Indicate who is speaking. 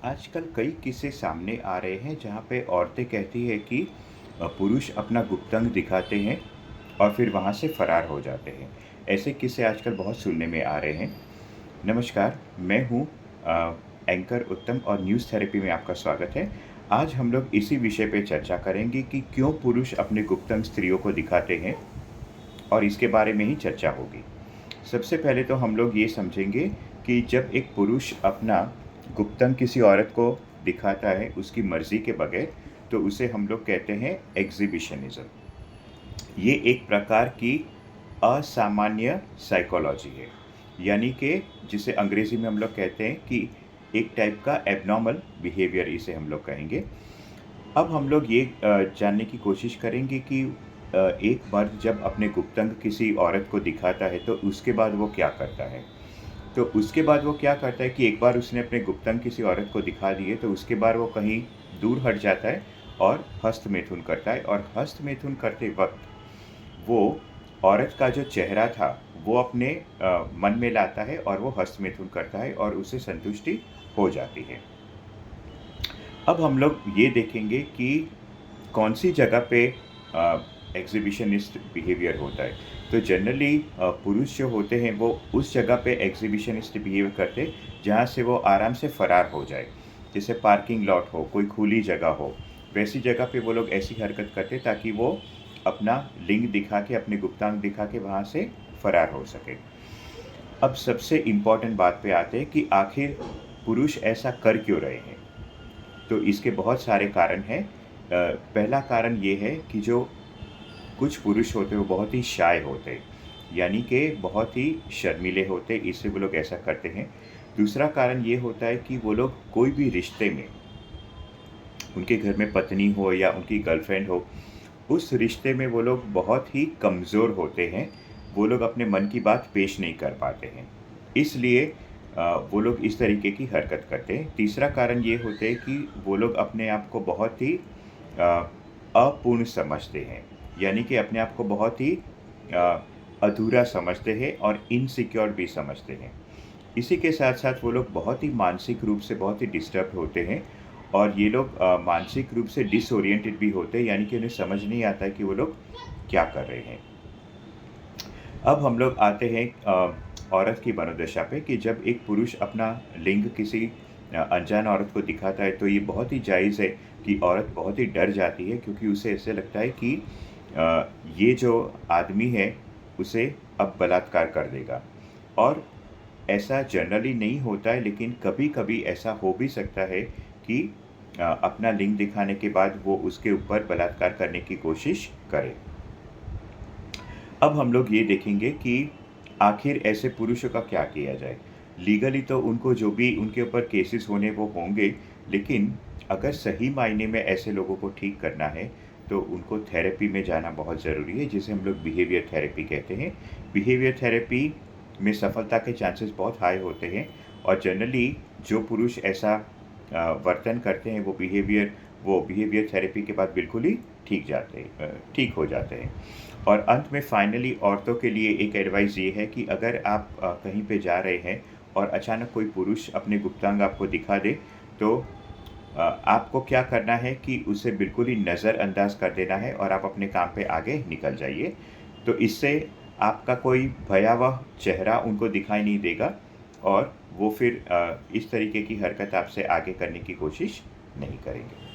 Speaker 1: आजकल कई किस्से सामने आ रहे हैं जहाँ पे औरतें कहती है कि पुरुष अपना गुप्तांग दिखाते हैं और फिर वहाँ से फरार हो जाते हैं। ऐसे किस्से आजकल बहुत सुनने में आ रहे हैं। नमस्कार, मैं हूँ एंकर उत्तम और न्यूज़ थेरेपी में आपका स्वागत है। आज हम लोग इसी विषय पे चर्चा करेंगे कि क्यों पुरुष अपने गुप्तांग स्त्रियों को दिखाते हैं और इसके बारे में ही चर्चा होगी। सबसे पहले तो हम लोग ये समझेंगे कि जब एक पुरुष अपना गुप्तांग किसी औरत को दिखाता है उसकी मर्जी के बगैर, तो उसे हम लोग कहते हैं एग्ज़िबिशनिज़्म। ये एक प्रकार की असामान्य साइकोलॉजी है, यानी कि जिसे अंग्रेज़ी में हम लोग कहते हैं कि एक टाइप का एब्नॉर्मल बिहेवियर इसे हम लोग कहेंगे। अब हम लोग ये जानने की कोशिश करेंगे कि एक मर्द जब अपने गुप्तांग किसी औरत को दिखाता है तो उसके बाद वो क्या करता है। तो उसके बाद वो क्या करता है कि एक बार उसने अपने गुप्तांग किसी औरत को दिखा दिए तो उसके बाद वो कहीं दूर हट जाता है और हस्तमैथुन करता है, और हस्तमैथुन करते वक़्त वो औरत का जो चेहरा था वो अपने मन में लाता है और वो हस्तमैथुन करता है और उसे संतुष्टि हो जाती है। अब हम लोग ये देखेंगे कि कौन-सी जगह पे एग्ज़िबिशनिस्ट बिहेवियर होता है। तो जनरली पुरुष जो होते हैं वो उस जगह पे एग्ज़िबिशनिस्ट बिहेव करते हैं जहाँ से वो आराम से फ़रार हो जाए। जैसे पार्किंग लॉट हो, कोई खुली जगह हो, वैसी जगह पे वो लोग ऐसी हरकत करते ताकि वो अपना लिंग दिखा के, अपने गुप्तांग दिखा के वहाँ से फ़रार हो सके। अब सबसे इम्पोर्टेंट बात पे आते हैं कि आखिर पुरुष ऐसा कर क्यों रहे हैं? तो इसके बहुत सारे कारण हैं। पहला कारण ये है कि जो कुछ पुरुष होते हैं वो बहुत ही शाय होते हैं, यानी कि बहुत ही शर्मीले होते हैं, इसलिए वो लोग ऐसा करते हैं। दूसरा कारण ये होता है कि वो लोग कोई भी रिश्ते में, उनके घर में पत्नी हो या उनकी गर्लफ्रेंड हो, उस रिश्ते में वो लोग बहुत ही कमज़ोर होते हैं। वो लोग अपने मन की बात पेश नहीं कर पाते हैं। इसलिए वो लोग इस तरीके की हरकत करते हैं। तीसरा कारण ये होते हैं कि वो लोग अपने आप को बहुत ही अ, अपूर्ण समझते हैं, यानी कि अपने आप को बहुत ही अ, अधूरा समझते हैं और इनसिक्योर भी समझते हैं। इसी के साथ-साथ वो लोग बहुत ही मानसिक रूप से बहुत ही डिस्टर्ब्ड होते हैं, और ये लोग मानसिक रूप से डिसओरिएंटेड भी होते हैं, यानी कि उन्हें समझ नहीं आता है कि वो लोग क्या कर रहे हैं। अब हम लोग आते हैं औरत की मनोदशा पे कि जब एक पुरुष अपना लिंग किसी अनजान औरत को दिखाता है तो ये बहुत ही जायज़ है कि औरत बहुत ही डर जाती है, क्योंकि उसे ऐसे लगता है कि ये जो आदमी है उसे अब बलात्कार कर देगा। और ऐसा जनरली नहीं होता है, लेकिन कभी-कभी ऐसा हो भी सकता है कि अपना लिंग दिखाने के बाद वो उसके ऊपर बलात्कार करने की कोशिश करे। अब हम लोग ये देखेंगे कि आखिर ऐसे पुरुषों का क्या किया जाए। लीगली तो उनको जो भी उनके ऊपर केसेस होने वो होंगे, लेकिन अगर सही मायने में ऐसे लोगों को ठीक करना है, तो उनको थेरेपी में जाना बहुत ज़रूरी है, जिसे हम लोग बिहेवियर थेरेपी कहते हैं। बिहेवियर थेरेपी में सफलता के चांसेस बहुत हाई होते हैं, और जनरली जो पुरुष ऐसा वर्तन करते हैं वो बिहेवियर थेरेपी के बाद बिल्कुल ही ठीक हो जाते हैं। और अंत में फाइनली औरतों के लिए एक एडवाइस ये है कि अगर आप कहीं पे जा रहे हैं और अचानक कोई पुरुष अपने गुप्तांग आपको दिखा दे, तो आपको क्या करना है कि उसे बिल्कुल ही नज़रअंदाज कर देना है और आप अपने काम पे आगे निकल जाइए। तो इससे आपका कोई भयावह चेहरा उनको दिखाई नहीं देगा, और वो फिर इस तरीके की हरकत आपसे आगे करने की कोशिश नहीं करेंगे।